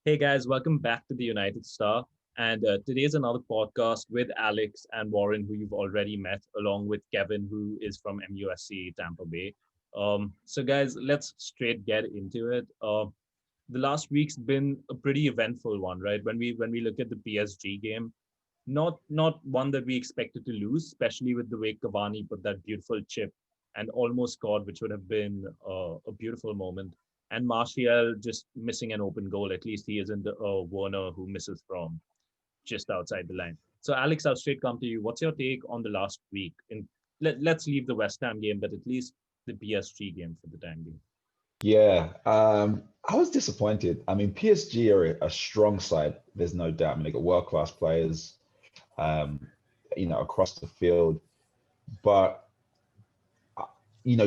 Hey guys, welcome back to the United Star. And today's another podcast with Alex and Warren, who you've already met, along with Kevin, who is from MUFC Tampa Bay. So guys, let's straight get into it. The last week's been a pretty eventful one, right? When we look at the PSG game, not one that we expected to lose, especially with the way Cavani put that beautiful chip and almost scored, which would have been a beautiful moment. And Martial just missing an open goal. At least he isn't Werner who misses from just outside the line. So Alex, I'll straight come to you. What's your take on the last week? And let's leave the West Ham game, but at least the PSG game for the time being. Yeah, I was disappointed. I mean, PSG are a strong side. There's no doubt. I mean, they got world-class players, um, across the field. But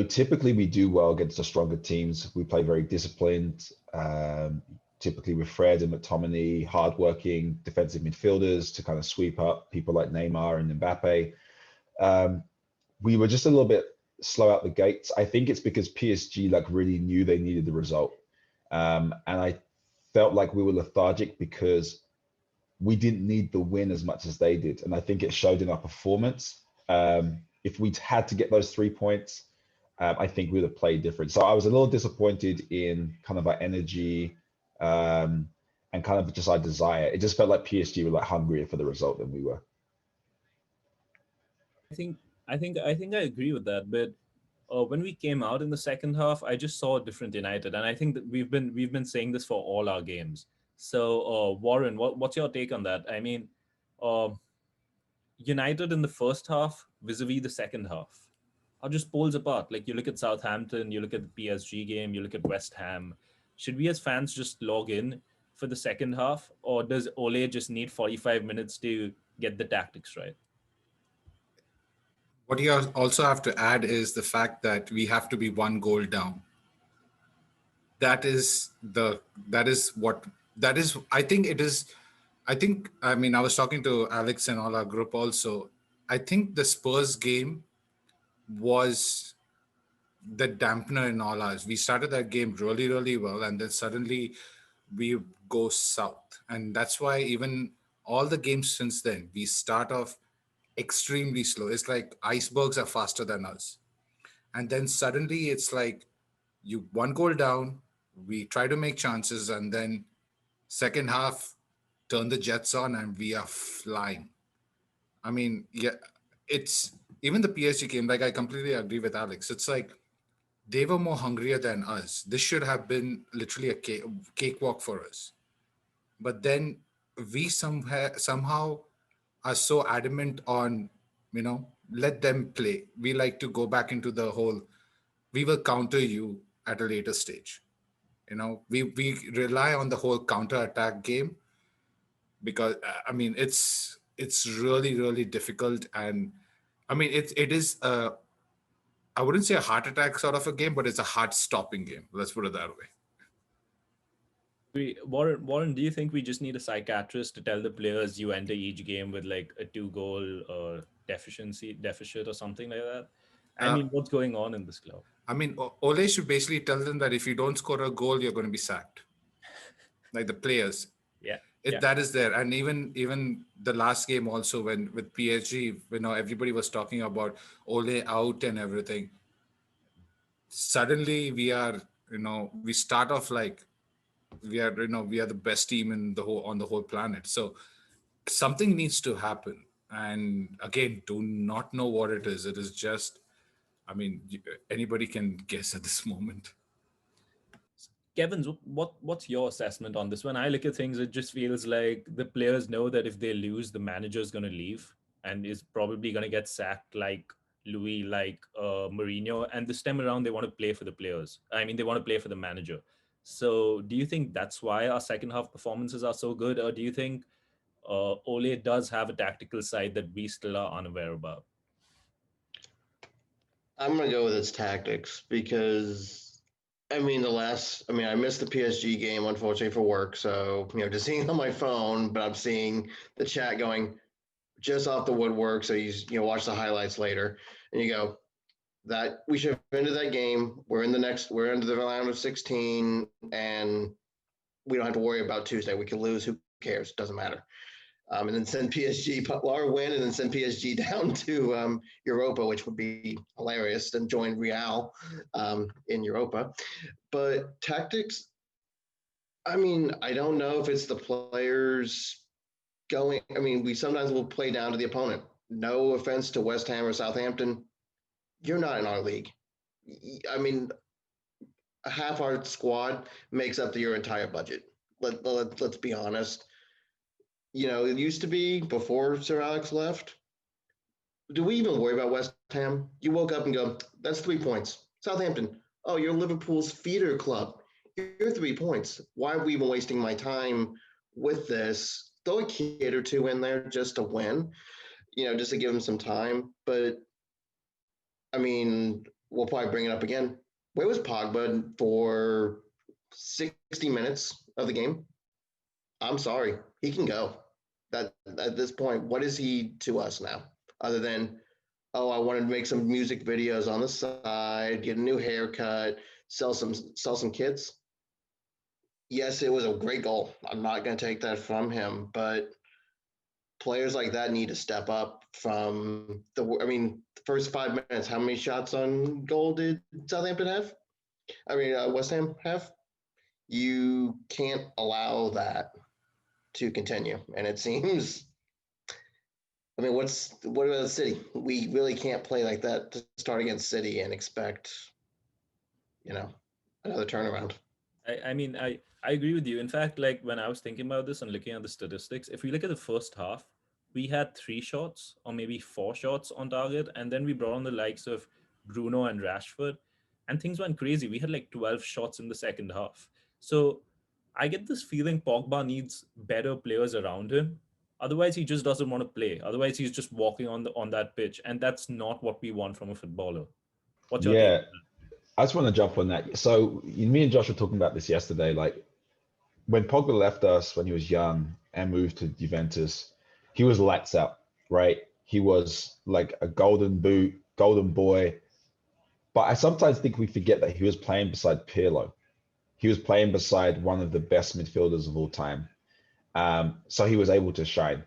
typically we do well against the stronger teams. We play very disciplined. Typically with Fred and McTominay, hardworking defensive midfielders to kind of sweep up people like Neymar and Mbappe. We were just a little bit slow out the gates. I think it's because PSG really knew they needed the result. And I felt like we were lethargic because we didn't need the win as much as they did. And I think it showed in our performance. If we'd had to get those 3 points, I think we would have played different. So I was a little disappointed in kind of our energy and kind of just our desire. It just felt like PSG were hungrier for the result than we were. I think I agree with that. But when we came out in the second half, I just saw a different United, and I think that we've been saying this for all our games. So Warren, what's your take on that? I mean, uh, United in the first half vis-a-vis the second half are just poles apart. Like you look at Southampton, you look at the PSG game, you look at West Ham. Should we as fans just log in for the second half, or does Ole just need 45 minutes to get the tactics right? What you also have to add is the fact that we have to be one goal down. That is the that is what that is. I think it is. I mean, I was talking to Alex and all our group also. I think the Spurs game was the dampener in all ours. We started that game really, really well, and then suddenly we go south. And that's why even all the games since then, we start off extremely slow. It's like icebergs are faster than us. And then suddenly it's like you one goal down, we try to make chances, and then second half, turn the jets on and we are flying. I mean, yeah, it's even the PSG game, like I completely agree with Alex. It's like they were more hungrier than us. This should have been literally a cakewalk for us. But then we somehow are so adamant on, let them play. We like to go back into the whole, we will counter you at a later stage. We rely on the whole counter attack game because I mean it's really really difficult, and I mean it is I wouldn't say a heart attack sort of a game, but it's a heart stopping game. Let's put it that way. Warren, do you think we just need a psychiatrist to tell the players you enter each game with like a two-goal deficit or something like that? I Uh, mean, what's going on in this club? I mean, Ole should basically tell them that if you don't score a goal, you're going to be sacked. Like the players, Yeah, if yeah. that is there, and even the last game also when with PSG, everybody was talking about Ole out and everything. Suddenly we start off like we are the best team in the whole on the whole planet. So something needs to happen, and again, do not know what it is. It is just, I mean, anybody can guess at this moment. Kevin's, what's your assessment on this? When I look at things, it just feels like the players know that if they lose, the manager's going to leave and is probably going to get sacked, like Louis, like Mourinho. And this time around, they want to play for the players. I mean, they want to play for the manager. So, do you think that's why our second half performances are so good, or do you think Ole does have a tactical side that we still are unaware about? I'm gonna go with its tactics because I missed the PSG game unfortunately for work, so just seeing it on my phone, but I'm seeing the chat going just off the woodwork. So watch the highlights later, and you go that we should have ended that game. We're into the round of 16, and we don't have to worry about Tuesday. We can lose. Who cares? Doesn't matter. And then send PSG or win, and then send PSG down to Europa, which would be hilarious, and join Real in Europa. But tactics, I mean, I don't know if it's the players going. I mean, we sometimes will play down to the opponent. No offense to West Ham or Southampton, you're not in our league. I mean, half our squad makes up your entire budget. Let's be honest. You know, it used to be before Sir Alex left. Do we even worry about West Ham? You woke up and go, that's 3 points. Southampton, oh, you're Liverpool's feeder club. You're 3 points. Why are we even wasting my time with this? Throw a kid or two in there just to win, you know, just to give them some time. But, I mean, we'll probably bring it up again. Where was Pogba for 60 minutes of the game? I'm sorry. He can go. That at this point, what is he to us now? Other than, oh, I wanted to make some music videos on the side, get a new haircut, sell some kits. Yes, it was a great goal. I'm not going to take that from him, but players like that need to step up from the first 5 minutes, how many shots on goal did Southampton have? West Ham have? You can't allow that to continue. And it seems, what about City? We really can't play like that to start against City and expect, another turnaround. I agree with you. In fact, like when I was thinking about this and looking at the statistics, if we look at the first half, we had 3 shots or maybe 4 shots on target. And then we brought on the likes of Bruno and Rashford, and things went crazy. We had like 12 shots in the second half. So I get this feeling Pogba needs better players around him. Otherwise, he just doesn't want to play. Otherwise, he's just walking on that pitch, and that's not what we want from a footballer. What's your take? Yeah, I just want to jump on that. So me and Josh were talking about this yesterday. Like when Pogba left us when he was young and moved to Juventus, he was lights out, right? He was like a golden boot, golden boy. But I sometimes think we forget that he was playing beside Pirlo. He was playing beside one of the best midfielders of all time. So he was able to shine.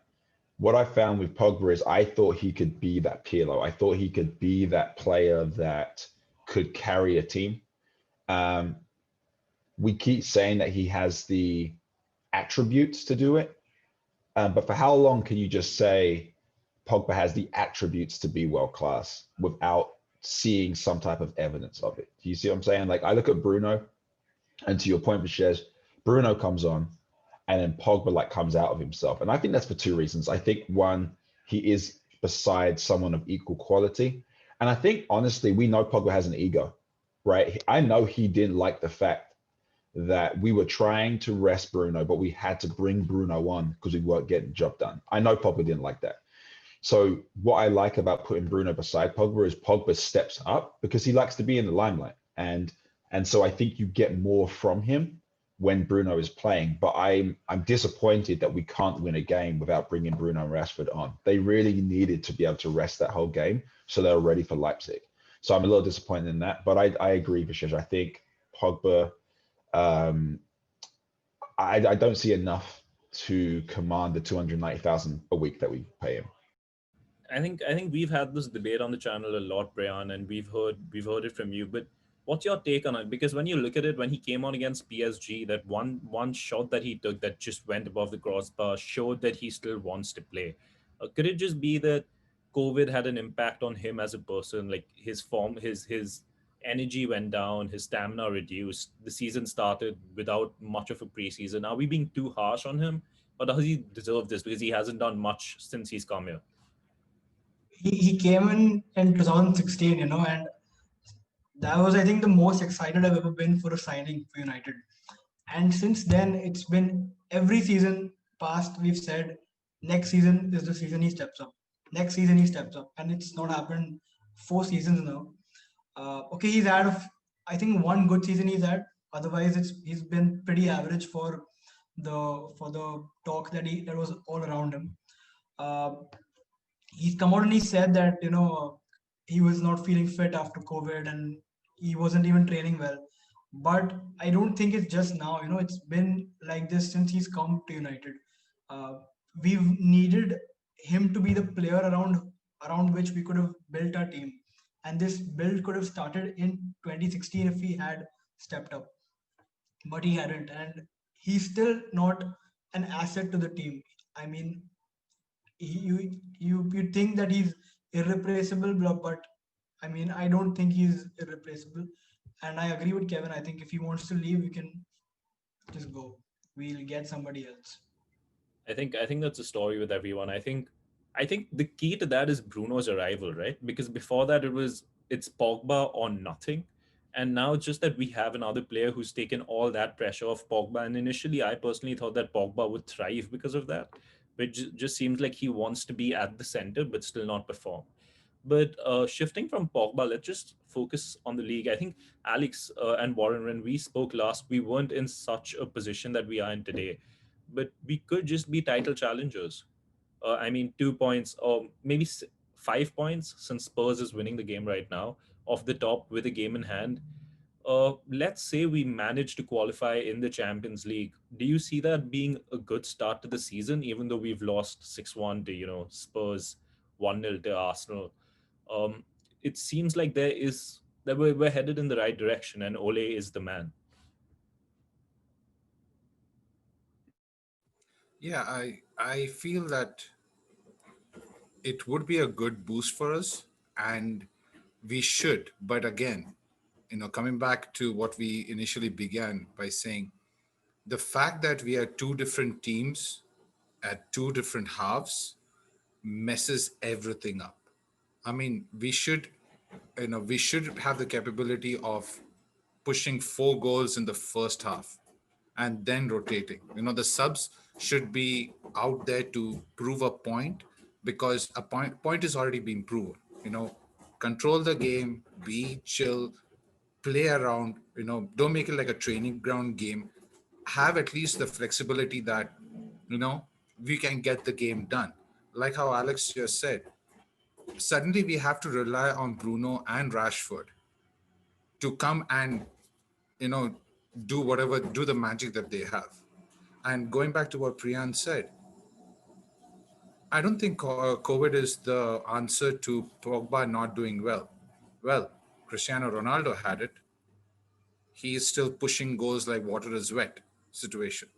What I found with Pogba is I thought he could be that Pirlo. I thought he could be that player that could carry a team. We keep saying that he has the attributes to do it. But for how long can you just say Pogba has the attributes to be world class without seeing some type of evidence of it? Do you see what I'm saying? Like I look at Bruno, and to your point, Vishez, Bruno comes on, and then Pogba like comes out of himself. And I think that's for 2 reasons. I think one, he is beside someone of equal quality. And I think honestly, we know Pogba has an ego, right? I know he didn't like the fact that we were trying to rest Bruno, but we had to bring Bruno on because we weren't getting the job done. I know Pogba didn't like that. So what I like about putting Bruno beside Pogba is Pogba steps up because he likes to be in the limelight. And so I think you get more from him when Bruno is playing. But I'm disappointed that we can't win a game without bringing Bruno and Rashford on. They really needed to be able to rest that whole game so they were ready for Leipzig. So I'm a little disappointed in that. But I agree, Vishesh. I think Pogba, I don't see enough to command the 290,000 a week that we pay him. I think we've had this debate on the channel a lot, Brian, and we've heard it from you. But what's your take on it? Because when you look at it, when he came on against PSG, that one shot that he took that just went above the crossbar showed that he still wants to play. Could it just be that COVID had an impact on him as a person? Like his form, his energy went down, his stamina reduced. The season started without much of a preseason. Are we being too harsh on him, or does he deserve this because he hasn't done much since he's come here? He came in 2016, and that was, I think, the most excited I've ever been for a signing for United. And since then, it's been every season past, we've said, next season is the season he steps up. Next season he steps up. And it's not happened 4 seasons now. Okay, he's had, I think, 1 good season he's had. Otherwise, he's been pretty average for the talk that was all around him. He's come out and he said that, he was not feeling fit after COVID and he wasn't even training well. But I don't think it's just now. It's been like this since he's come to United. Uh, we've needed him to be the player around which we could have built our team, and this build could have started in 2016 if he had stepped up, but he hadn't, and he's still not an asset to the team. I mean, you think that he's irreplaceable, but I mean, I don't think he's irreplaceable. And I agree with Kevin. I think if he wants to leave, we can just go. We'll get somebody else. I think that's a story with everyone. I think the key to that is Bruno's arrival, right? Because before that it's Pogba or nothing. And now it's just that we have another player who's taken all that pressure off Pogba. And initially I personally thought that Pogba would thrive because of that. But just seems like he wants to be at the center but still not perform. But shifting from Pogba, let's just focus on the league. I think Alex and Warren, when we spoke last, we weren't in such a position that we are in today. But we could just be title challengers. I mean, 2 points or maybe 5 points since Spurs is winning the game right now, off the top with a game in hand. Let's say we manage to qualify in the Champions League. Do you see that being a good start to the season, even though we've lost 6-1 to, Spurs, 1-0 to Arsenal? Um, it seems like that we're headed in the right direction and Ole is the man. Yeah, I feel that it would be a good boost for us, and we should. But again, coming back to what we initially began by saying, the fact that we are two different teams at two different halves messes everything up. I mean, we should have the capability of pushing 4 goals in the first half and then rotating. The subs should be out there to prove a point, because a point is already been proven. Control the game, be chill, play around. Don't make it like a training ground game. Have at least the flexibility that you know we can get the game done. Like how Alex just said, suddenly we have to rely on Bruno and Rashford to come and you know do the magic that they have. And going back to what Priyan said, I don't think COVID is the answer to Pogba not doing well. Well, Cristiano Ronaldo had it. He is still pushing goals like water is wet situation.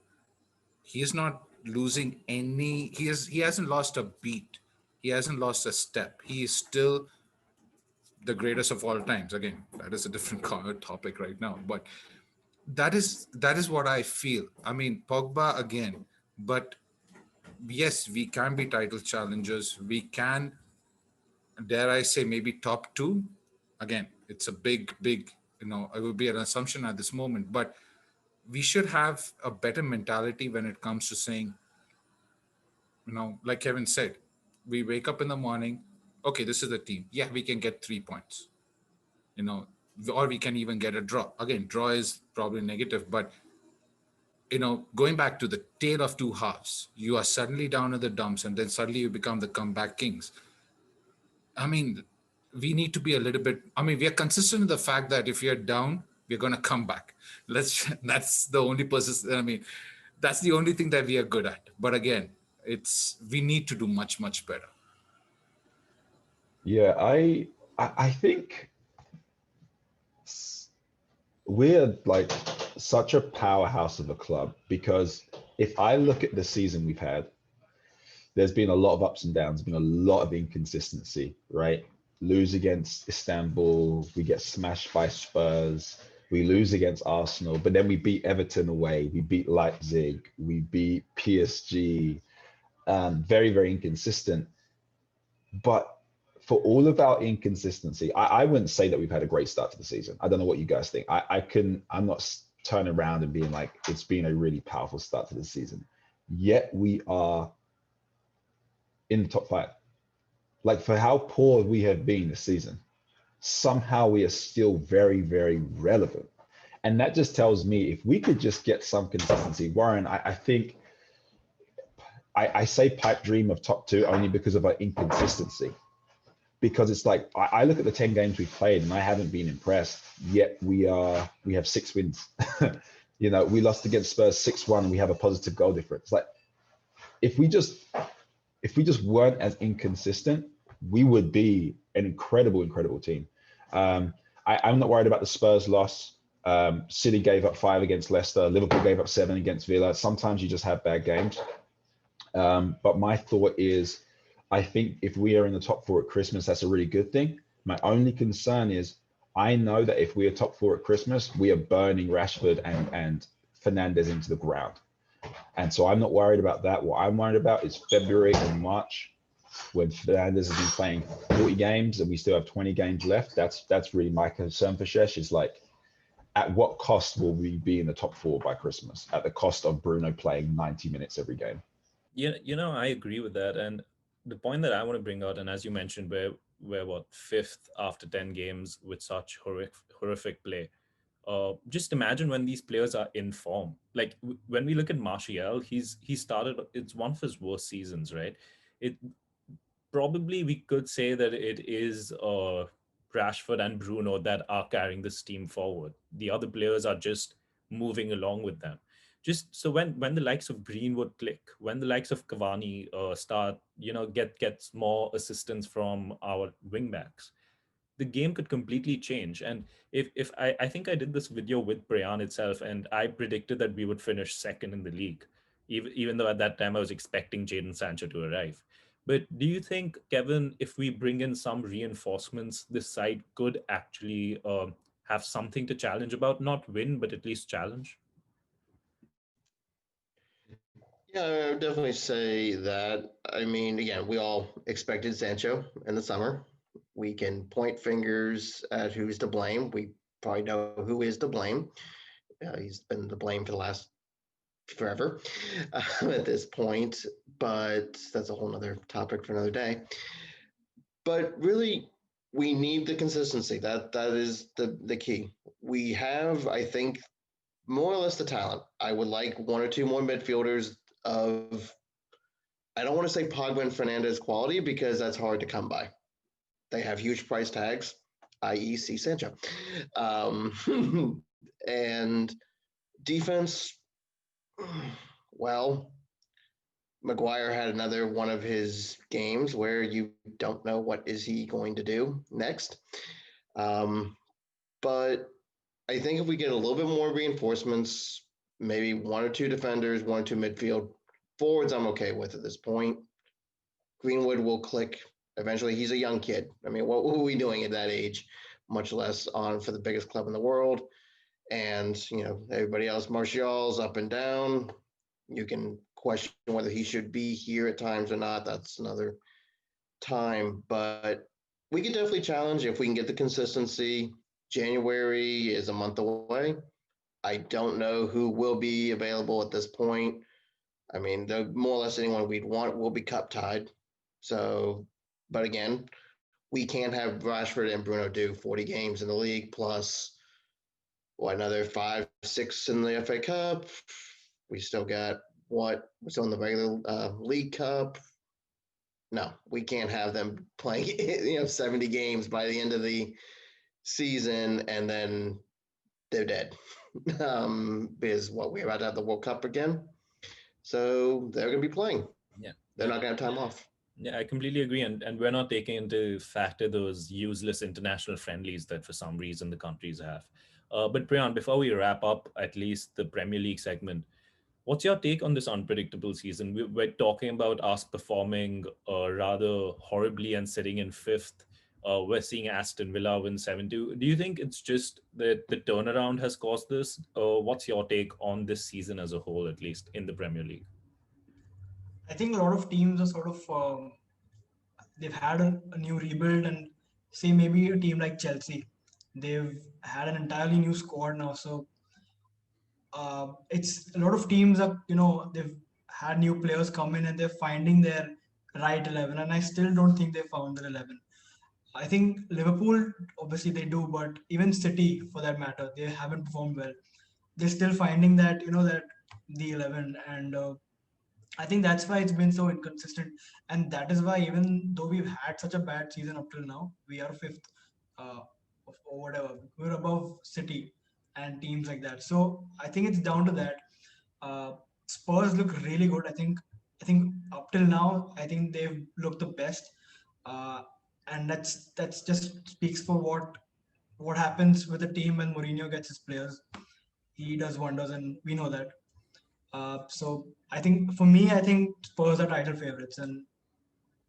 He is not losing any. He hasn't lost a beat. He hasn't lost a step. He is still the greatest of all times. Again, that is a different topic right now. But that is what I feel. I mean, Pogba again, but yes, we can be title challengers. We can, dare I say, maybe top two. Again, it's a big, it would be an assumption at this moment, but we should have a better mentality when it comes to saying, like Kevin said, we wake up in the morning, okay, this is the team. Yeah, we can get 3 points, you know, or we can even get a draw. Again, draw is probably negative, but going back to the tale of two halves, you are suddenly down in the dumps and then suddenly you become the comeback kings. I mean, we need to be a little bit, we are consistent in the fact that if we are down, we're going to come back. That's the only person, that's the only thing that we are good at. But again, we need to do much, much better. Yeah, I think we're like such a powerhouse of a club, because if I look at the season we've had, there's been a lot of ups and downs, been a lot of inconsistency, right? Lose against Istanbul, we get smashed by Spurs, we lose against Arsenal, but then we beat Everton away, we beat Leipzig, we beat PSG. Very, very inconsistent. But for all of our inconsistency, I wouldn't say that we've had a great start to the season. I don't know what you guys think. I'm not turning around and being like, it's been a really powerful start to the season. Yet we are in the top 5. Like, for how poor we have been this season, somehow we are still very, very relevant. And that just tells me if we could just get some consistency. Warren, I think I say pipe dream of top 2 only because of our inconsistency. because it's like I look at the 10 games we've played and I haven't been impressed. Yet we have 6 wins. We lost against Spurs 6-1 and we have a positive goal difference. Like if we just weren't as inconsistent, we would be an incredible team. I'm not worried about the Spurs loss. City gave up 5 against Leicester. Liverpool gave up 7 against Villa. Sometimes you just have bad games. But my thought is, I think if we are in the top 4 at Christmas, that's a really good thing. My only concern is I know that if we are top 4 at Christmas, we are burning Rashford and Fernandes into the ground. And so I'm not worried about that. What I'm worried about is February and March, when Fernandes has been playing 40 games and we still have 20 games left. That's really my concern for Shesh, is like, at what cost will we be in the top 4 by Christmas? At the cost of Bruno playing 90 minutes every game. Yeah, I agree with that. And the point that I want to bring out, and as you mentioned, we're what, 5th after 10 games with such horrific play. Just imagine when these players are in form. Like when we look at Martial, he started. It's one of his worst seasons, right? It probably we could say that it is Rashford and Bruno that are carrying this team forward. The other players are just moving along with them. Just so when the likes of Greenwood click, when the likes of Cavani start, gets more assistance from our wingbacks, the game could completely change. And if I think I did this video with Brian itself, and I predicted that we would finish second in the league, even though at that time I was expecting Jadon Sancho to arrive. But do you think, Kevin, if we bring in some reinforcements, this side could actually have something to challenge about? Not win, but at least challenge? Yeah, I would definitely say that. I mean, again, we all expected Sancho in the summer. We can point fingers at who's to blame. We probably know who is to blame. He's been to blame for the last forever at this point, but that's a whole nother topic for another day. But really, we need the consistency. That is the key. We have, I think, more or less the talent. I would like 1 or 2 more midfielders of, I don't want to say Pogba and Fernandes quality because that's hard to come by. They have huge price tags, i.e. C. Sancho. And defense, well, Maguire had another one of his games where you don't know what is he going to do next. But I think if we get a little bit more reinforcements, maybe 1 or 2 defenders, 1 or 2 midfield forwards, I'm okay with at this point. Greenwood will click eventually. He's a young kid. I mean, what were we doing at that age? Much less on for the biggest club in the world. And, everybody else, Martial's up and down. You can question whether he should be here at times or not. That's another time. But we could definitely challenge if we can get the consistency. January is a month away. I don't know who will be available at this point. I mean, more or less anyone we'd want will be cup tied. So, but again, we can't have Rashford and Bruno do 40 games in the league plus another 5, 6 in the FA Cup. We still got we're still in the regular League Cup. No, we can't have them playing 70 games by the end of the season and then they're dead. Because we're about to have the World Cup again. So they're going to be playing. Yeah. They're not going to have time off. Yeah, I completely agree. And we're not taking into factor those useless international friendlies that for some reason the countries have. But Priyan, before we wrap up at least the Premier League segment, what's your take on this unpredictable season? We're talking about us performing rather horribly and sitting in 5th. We're seeing Aston Villa win 7-2. Do you think it's just that the turnaround has caused this? What's your take on this season as a whole, at least in the Premier League? I think a lot of teams are sort of they've had a new rebuild, and say maybe a team like Chelsea, they've had an entirely new squad now. So it's a lot of teams are they've had new players come in and they're finding their right 11, and I still don't think they found their 11. I think Liverpool obviously they do, but even City for that matter, they haven't performed well. They're still finding that that the 11, and I think that's why it's been so inconsistent, and that is why even though we've had such a bad season up till now, we are fifth, uh, or whatever. We're above City and teams like that. So I think it's down to that. Uh, Spurs look really good. I think up till now, I think they've looked the best, uh, and that's just speaks for what happens with the team when Mourinho gets his players. He does wonders, and we know that. So I think for me, I think Spurs are title favorites, and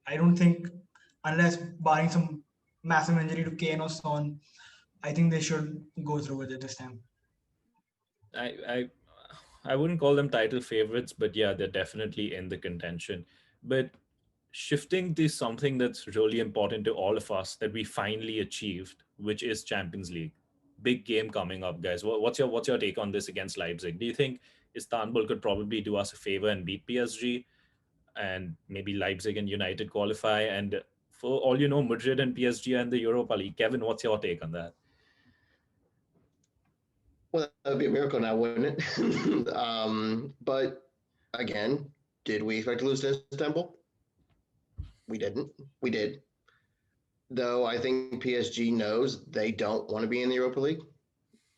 I don't think, unless barring some massive injury to Kane or Son, I think they should go through with it this time. I I I wouldn't call them title favorites, but yeah, they're definitely in the contention. But shifting to something that's really important to all of us that we finally achieved, which is Champions League. Big game coming up, guys. What's your take on this against Leipzig? Do you think Istanbul could probably do us a favor and beat PSG, and maybe Leipzig and United qualify? And for all you know, Madrid and PSG are in the Europa League. Kevin, what's your take on that? Well, that would be a miracle now, wouldn't it? But again, did we expect to lose to Istanbul? We didn't. We did. Though I think PSG knows they don't want to be in the Europa League.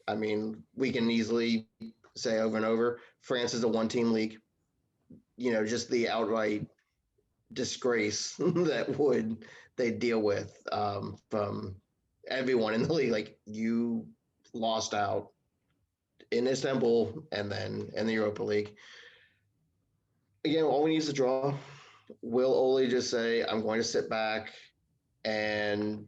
I mean, we can easily say over and over, France is a one-team league. Just the outright disgrace that would they deal with from everyone in the league. Like, you lost out in Istanbul and then in the Europa League. Again, all we need is a draw. Will Ole just say, I'm going to sit back and,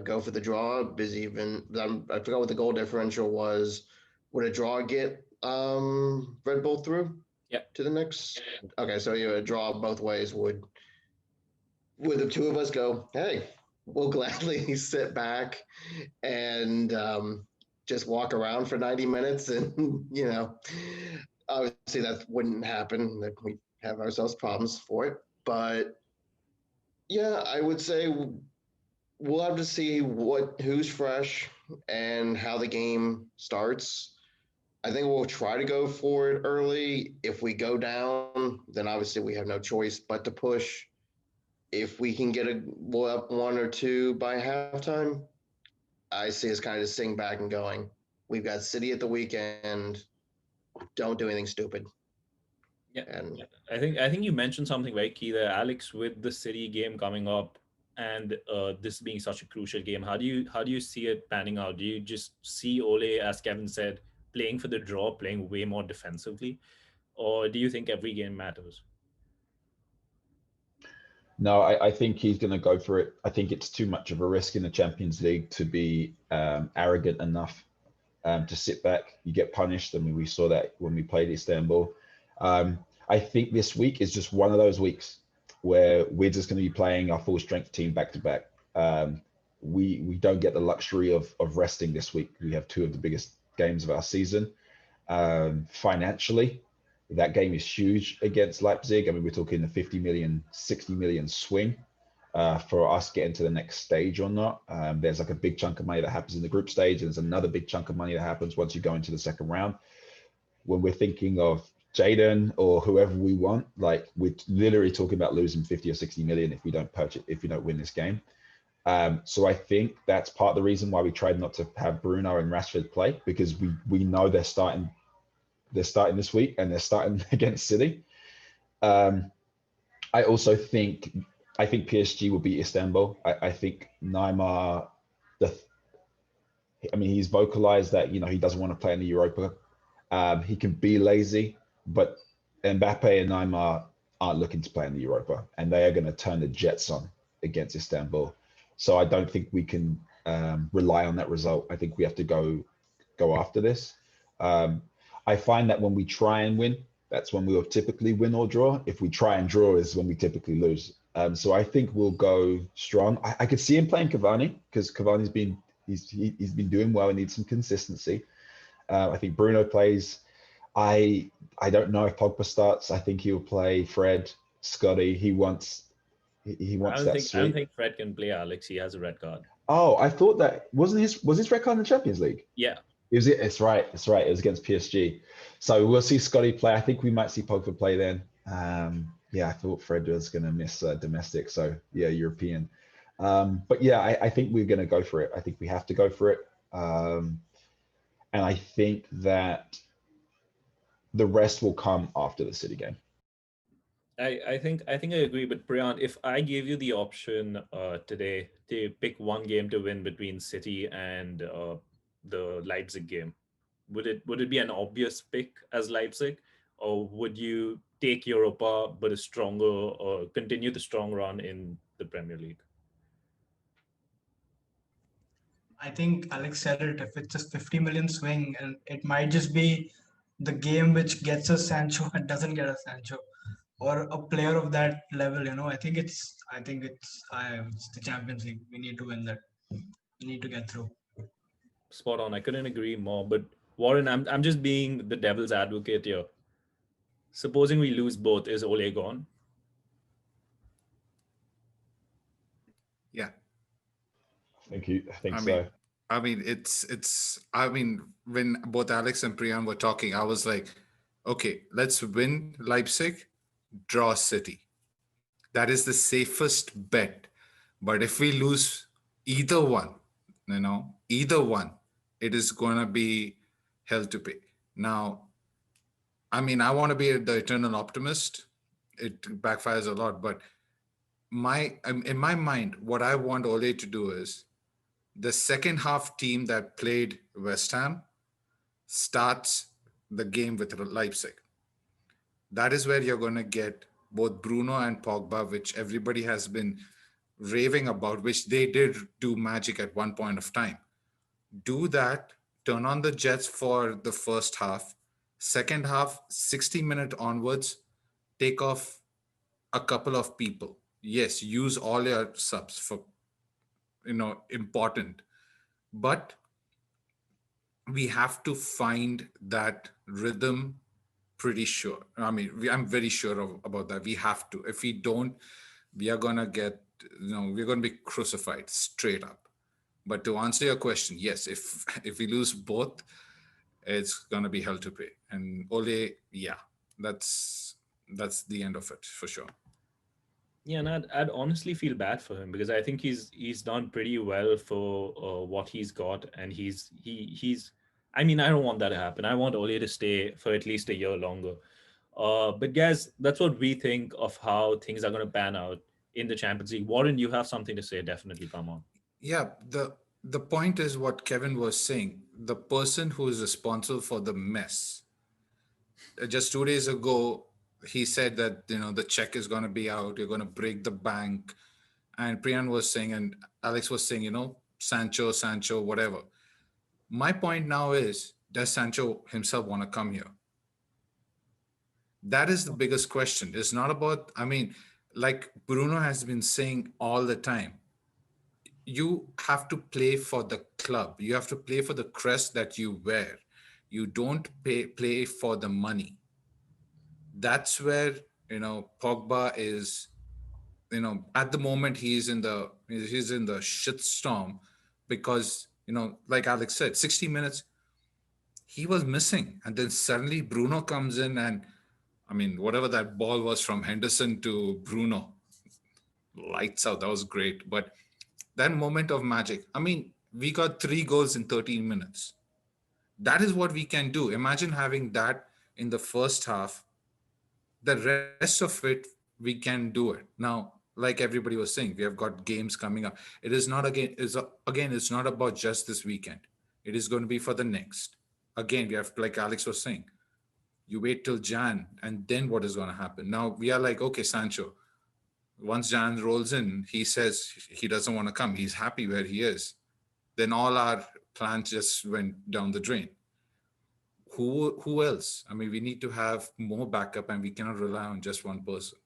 go for the draw? Because even, I forgot what the goal differential was. Would a draw get Red Bull through? Yep. To the next? Okay, so a draw both ways would the two of us go, hey, we'll gladly sit back and just walk around for 90 minutes and, obviously that wouldn't happen. That we have ourselves problems for it. But yeah, I would say we'll have to see who's fresh and how the game starts. I think we'll try to go for it early. If we go down, then obviously we have no choice but to push. If we can get up 1 or 2 by halftime, I see us kind of just sitting back and going, we've got City at the weekend. Don't do anything stupid. Yeah, And I think you mentioned something very key there, Alex, with the City game coming up and this being such a crucial game. How do you see it panning out? Do you just see Ole, as Kevin said, playing for the draw, playing way more defensively, or do you think every game matters? No, I think he's going to go for it. I think it's too much of a risk in the Champions League to be arrogant enough to sit back. You get punished. I mean, we saw that when we played Istanbul. I think this week is just one of those weeks where we're just going to be playing our full strength team back to back. We don't get the luxury of resting this week. We have 2 of the biggest games of our season. Financially, that game is huge against Leipzig. I mean, we're talking the 50 million, 60 million swing for us getting to the next stage or not. There's like a big chunk of money that happens in the group stage, and there's another big chunk of money that happens once you go into the second round. When we're thinking of Jaden or whoever we want, like, we're literally talking about losing 50 or 60 million if we don't win this game. So I think that's part of the reason why we tried not to have Bruno and Rashford play, because we know they're starting this week and they're starting against City. I also think PSG will beat Istanbul. I think Neymar, he's vocalized that, he doesn't want to play in the Europa. He can be lazy, but Mbappe and Neymar aren't looking to play in the Europa, and they are going to turn the jets on against Istanbul. So I don't think we can rely on that result. I think we have to go after this. I find that when we try and win, that's when we will typically win or draw. If we try and draw is when we typically lose. So I think we'll go strong. I could see him playing Cavani, because Cavani's he's been doing well and needs some consistency. I think Bruno plays. I don't know if Pogba starts. I think he'll play Fred, Scotty. He wants that I don't think Fred can play, Alex. He has a red card. Oh, I thought that was his red card in the Champions League? Yeah. It's right. It was against PSG. So we'll see Scotty play. I think we might see Pogba play then. Yeah, I thought Fred was going to miss domestic, so yeah, European. But yeah, I think we're going to go for it. I think we have to go for it. And I think that the rest will come after the City game. I think I agree. But Priyan, if I gave you the option today to pick one game to win between City and the Leipzig game, would it be an obvious pick as Leipzig, or would you take Europa but a stronger or continue the strong run in the Premier League? I think Alex said it. If it's just 50 million swing, and it might just be the game which gets us Sancho and doesn't get us Sancho, or a player of that level. It's the Champions League. We need to win that. We need to get through. Spot on. I couldn't agree more. But Warren, I'm just being the devil's advocate here. Supposing we lose both, is Ole gone? Yeah. I think I so. mean, I mean, when both Alex and Priyan were talking, I was like, okay, let's win Leipzig, draw City. That is the safest bet. But if we lose either one, either one, it is going to be hell to pay. Now, I mean, I want to be the eternal optimist. It backfires a lot, but in my mind, what I want Ole to do is the second half team that played West Ham starts the game with Leipzig. That is where you're going to get both Bruno and Pogba, which everybody has been raving about, which they did do magic at one point of time. Do that, turn on the Jets for the first half. Second half, 60-minute onwards, take off a couple of people. Yes, use all your subs for, important. But we have to find that rhythm pretty sure. I mean, I'm very sure about that. We have to. If we don't, we are going to get, we're going to be crucified straight up. But to answer your question, yes, if we lose both, it's going to be hell to pay. And Ole, yeah, that's the end of it for sure. Yeah, and I'd honestly feel bad for him because I think he's done pretty well for what he's got, and he's. I mean, I don't want that to happen. I want Ole to stay for at least a year longer. But guys, that's what we think of how things are going to pan out in the Champions League. Warren, you have something to say? Definitely, come on. Yeah, the point is what Kevin was saying. The person who is responsible for the mess. Just 2 days ago, he said that the check is going to be out. You're going to break the bank, and Priyan was saying, and Alex was saying, Sancho, whatever. My point now is, does Sancho himself want to come here? That is the biggest question. It's not about, I mean, like Bruno has been saying all the time, you have to play for the club. You have to play for the crest that you wear. You don't play for the money. That's where, Pogba is, at the moment he's in the shitstorm because, like Alex said, 60 minutes, he was missing. And then suddenly Bruno comes in and, I mean, whatever that ball was from Henderson to Bruno, lights out. That was great. But that moment of magic, I mean, we got 3 goals in 13 minutes. That is what we can do. Imagine having that in the first half. The rest of it, we can do it. Now, like everybody was saying, we have got games coming up. It is not again, it's not about just this weekend. It is going to be for the next. Again, we have, like Alex was saying, you wait till Jan, and then what is going to happen? Now we are like, okay, Sancho, once Jan rolls in, he says he doesn't want to come. He's happy where he is. Then all our plans just went down the drain. Who else? I mean, we need to have more backup, and we cannot rely on just one person.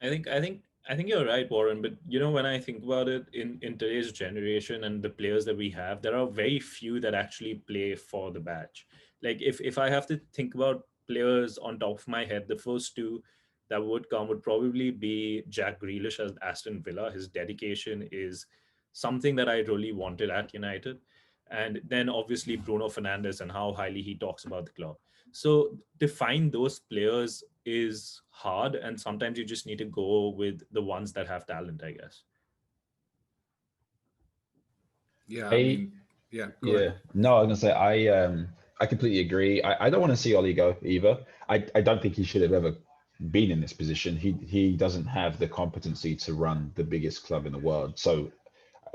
I think you're right, Warren. But when I think about it, in today's generation and the players that we have, there are very few that actually play for the badge. Like if I have to think about players on top of my head, the first two that would come would probably be Jack Grealish as Aston Villa. His dedication is something that I really wanted at United, and then obviously Bruno Fernandes and how highly he talks about the club. So to find those players is hard, and sometimes you just need to go with the ones that have talent, I guess. Yeah, I I mean, yeah, go ahead. Yeah, no, I was gonna say I completely agree. I don't want to see Ollie go either. I don't think he should have ever been in this position. He doesn't have the competency to run the biggest club in the world. So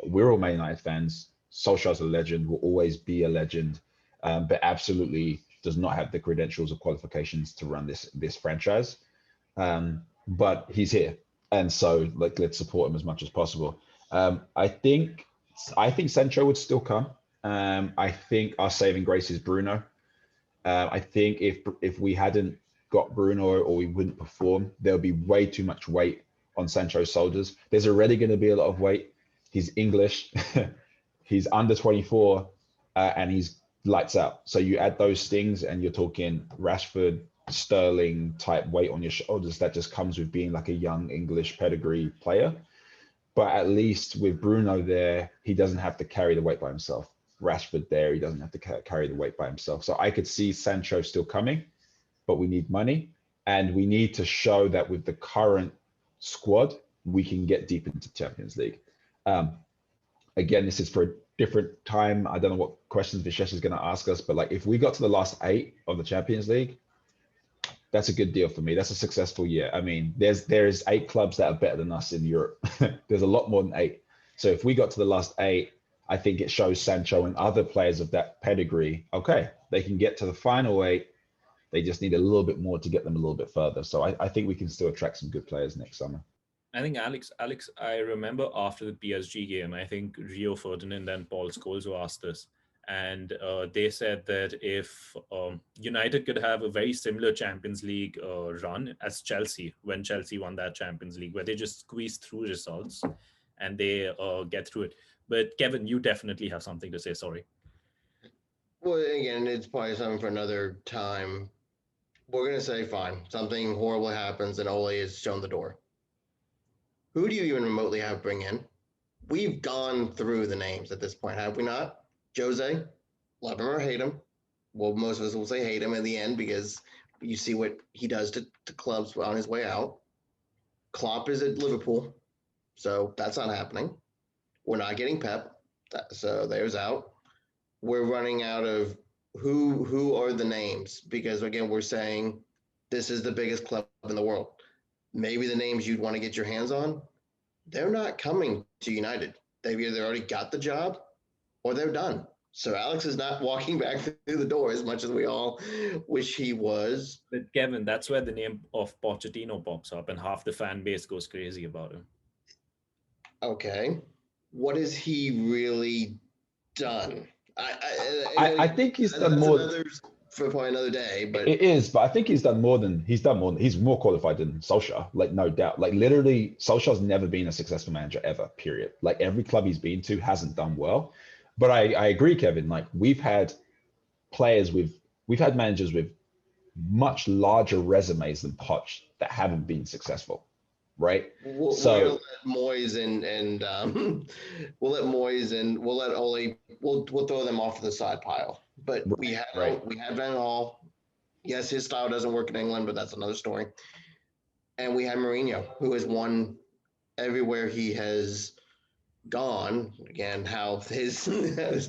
we're all Man United fans. Solskjaer's a legend, will always be a legend, but absolutely does not have the credentials or qualifications to run this franchise. But he's here, and so like let's support him as much as possible. I think Sancho would still come. I think our saving grace is Bruno. I think if we hadn't got Bruno or we wouldn't perform, there would be way too much weight on Sancho's shoulders. There's already going to be a lot of weight. He's English, he's under 24, and he's lights out. So you add those things, and you're talking Rashford, Sterling type weight on your shoulders that just comes with being like a young English pedigree player. But at least with Bruno there, he doesn't have to carry the weight by himself. Rashford there, he doesn't have to carry the weight by himself. So I could see Sancho still coming, but we need money. And we need to show that with the current squad, we can get deep into Champions League. Again, this is for a different time. I don't know what questions Vishesh is going to ask us, but like if we got to the last 8 of the Champions League, that's a good deal for me. That's a successful year. I mean, there's 8 clubs that are better than us in Europe. There's a lot more than 8. So if we got to the last 8, I think it shows Sancho and other players of that pedigree, okay, they can get to the final 8. They just need a little bit more to get them a little bit further. So I think we can still attract some good players next summer. I think Alex, I remember after the PSG game, I think Rio Ferdinand and Paul Scholes were asked this, and they said that if United could have a very similar Champions League run as Chelsea, when Chelsea won that Champions League, where they just squeeze through results and they get through it. But Kevin, you definitely have something to say. Sorry. Well, again, it's probably something for another time. We're going to say, fine, something horrible happens and Ole is shown the door. Who do you even remotely have bring in? We've gone through the names at this point, have we not? Jose, love him or hate him. Well, most of us will say hate him in the end because you see what he does to clubs on his way out. Klopp is at Liverpool, so that's not happening. We're not getting Pep, so there's out. We're running out of who are the names because, again, we're saying this is the biggest club in the world. Maybe the names you'd want to get your hands on, they're not coming to United. They've either already got the job or they're done. So Alex is not walking back through the door as much as we all wish he was. But Kevin, that's where the name of Pochettino pops up and half the fan base goes crazy about him. Okay. What has he really done? I think he's done more. For probably another day, but it is. But I think he's done more than he's more qualified than Solskjaer, like no doubt. Like literally, Solskjaer's never been a successful manager ever. Period. Like every club he's been to hasn't done well. But I agree, Kevin. Like we've had managers with much larger resumes than Poch that haven't been successful, right? We'll let Moyes and we'll let Moyes and we'll let Ole. We'll throw them off to the side pile. But we had Van Gaal. Yes, his style doesn't work in England, but that's another story. And we had Mourinho, who has won everywhere he has gone. Again, how his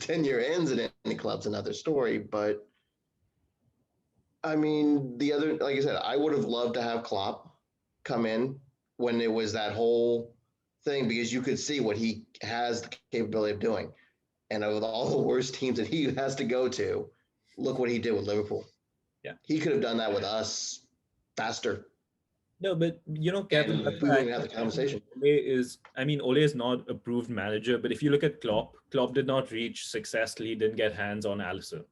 tenure ends at any club's another story. But I mean, like I said, I would have loved to have Klopp come in when it was that whole thing because you could see what he has the capability of doing. And with all the worst teams that he has to go to, look what he did with Liverpool. Yeah. He could have done that with us faster. No, but Kevin, we wouldn't have the conversation. Ole is not a proved manager, but if you look at Klopp did not reach success till he didn't get hands on Alisson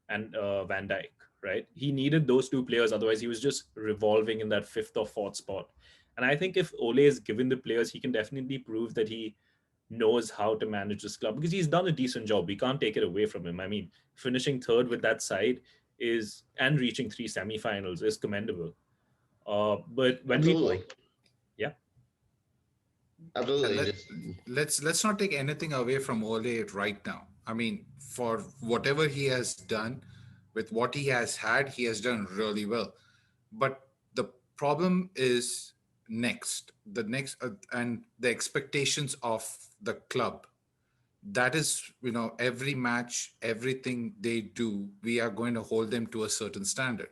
and Van Dijk, right? He needed those 2 players, otherwise he was just revolving in that 5th or 4th spot. And I think if Ole is given the players, he can definitely prove that he knows how to manage this club because he's done a decent job. We can't take it away from him. I mean, finishing 3rd with that side and reaching 3 semifinals is commendable. But when absolutely. Absolutely. Let's not take anything away from Ole right now. I mean, for whatever he has done, With what he has had, he has done really well. But the problem is and the expectations of the club. That is, every match, everything they do, we are going to hold them to a certain standard.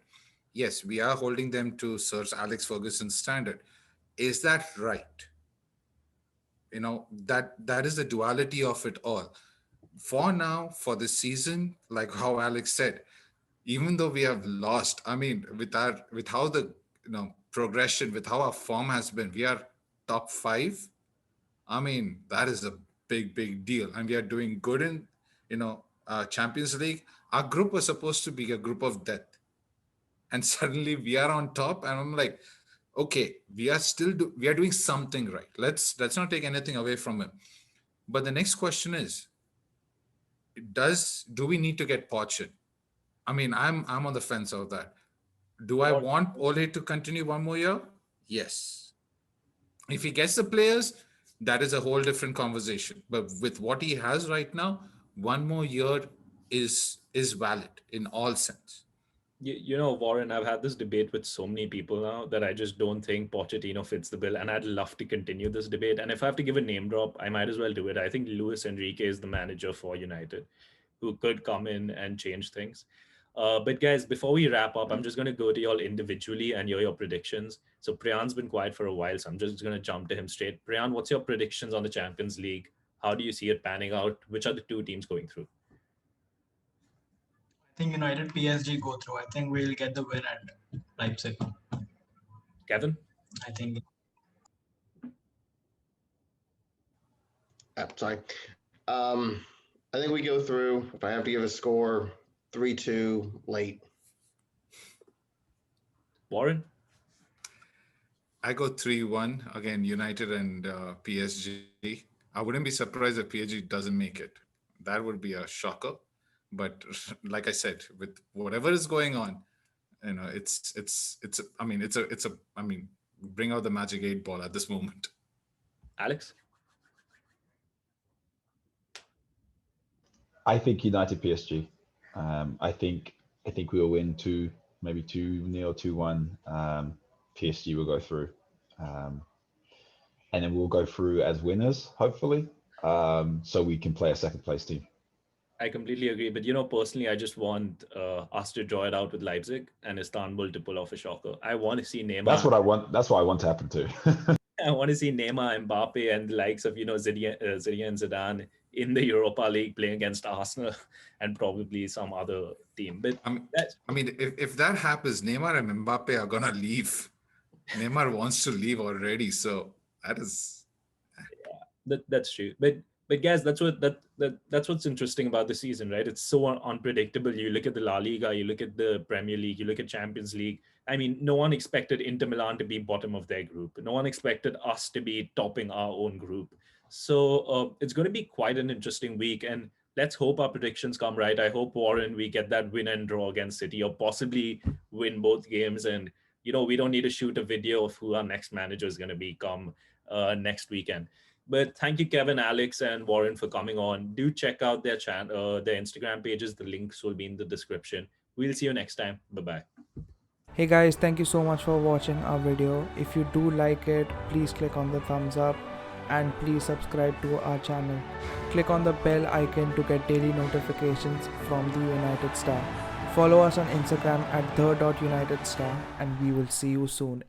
Yes, we are holding them to Sir Alex Ferguson's standard. Is that right? That is the duality of it all. For now, for this season, like how Alex said, even though we have lost, I mean, with how the progression, with how our form has been, we are top 5. I mean, that is a big deal, and we are doing good in Champions League. Our group was supposed to be a group of death, and suddenly we are on top, and I'm like, okay, we are doing something right. Let's not take anything away from him. But the next question is, do we need to get Poch in? I mean, I'm on the fence of that. Do I want Ole to continue one more year? Yes. If he gets the players, that is a whole different conversation. But with what he has right now, one more year is valid in all sense. Warren, I've had this debate with so many people now that I just don't think Pochettino fits the bill, and I'd love to continue this debate. And if I have to give a name drop, I might as well do it. I think Luis Enrique is the manager for United, who could come in and change things. But guys, before we wrap up, I'm just going to go to y'all individually and your predictions. So Priyan's been quiet for a while, so I'm just going to jump to him straight. Priyan, what's your predictions on the Champions League? How do you see it panning out? Which are the two teams going through? I think United PSG go through. I think we'll get the win at Leipzig. Kevin? I think. Sorry. I think we go through. If I have to give a score, 3-2 late. Warren? I go 3-1 again, United and PSG. I wouldn't be surprised if PSG doesn't make it. That would be a shocker. But like I said, with whatever is going on, bring out the magic 8 ball at this moment. Alex? I think United PSG. I think we will win 2-0, 2-1. PSG will go through, and then we'll go through as winners, hopefully, so we can play a second place team. I completely agree. But, personally, I just want us to draw it out with Leipzig and Istanbul to pull off a shocker. I want to see Neymar. That's what I want. That's what I want to happen too. I want to see Neymar, Mbappe, and the likes of, Zinedine Zidane in the Europa League playing against Arsenal and probably some other team. But if that happens, Neymar and Mbappe are gonna leave. Neymar wants to leave already, so that is. Yeah, that's true. But guys, that's what's interesting about the season, right? It's so unpredictable. You look at the La Liga, you look at the Premier League, you look at Champions League. I mean, no one expected Inter Milan to be bottom of their group. No one expected us to be topping our own group. So it's going to be quite an interesting week. And let's hope our predictions come right. I hope, Warren, we get that win and draw against City, or possibly win both games. And, we don't need to shoot a video of who our next manager is going to be come next weekend. But thank you, Kevin, Alex, and Warren for coming on. Do check out their their Instagram pages. The links will be in the description. We'll see you next time. Bye-bye. Hey guys, thank you so much for watching our video. If you do like it, please click on the thumbs up and please subscribe to our channel. Click on the bell icon to get daily notifications from the United Star. Follow us on Instagram at the.UnitedStar, and we will see you soon.